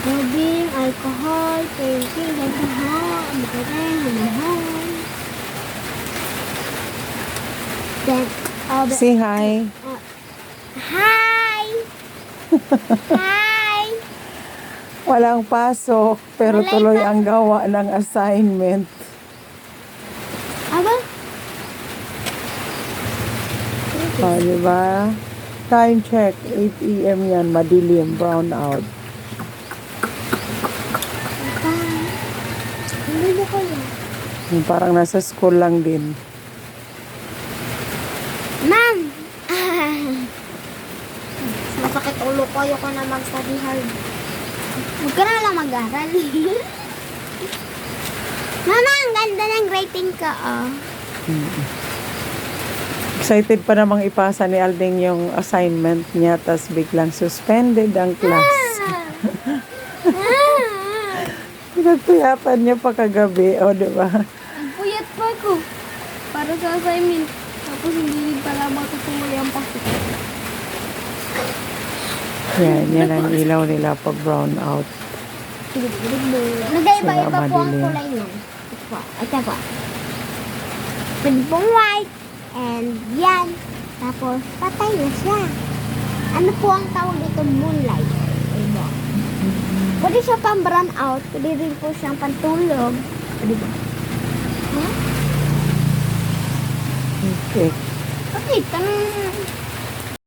Tubig, alcohol, painting, alcohol, alcohol. Then, Say hi. hi! Hi! Walang pasok, pero Walay tuloy ang gawa ng assignment. Aba? Diba? Time check, 8 a.m. yan, madilim, brown out. Hindi ko yan. Parang nasa school lang din. Ma'am! Masakit ulo ko. Ayoko na mag-study hard. Huwag ka na lang mag-aral. Mama, ang ganda ng rating ka, oh. Excited pa namang ipasa ni Alding yung assignment niya, tas biglang suspended ang class. Pinagpuyapan niya pa kagabi, o diba? Puyat pa ako. Para sa assignment. Tapos hindi pala matutuloy ang pasok. Yan ang ilaw nila pag brown out. Nagaiba-iba po ang kulay niyan. Ito po. Pwede pong white. And yan. Tapos patay na siya. Ano po ang tawag dito? Moonlight. Diba? Pwede siya pang brown out. Pwede rin po siyang pantulog. Diba? Huh? Okay. Okay, tanong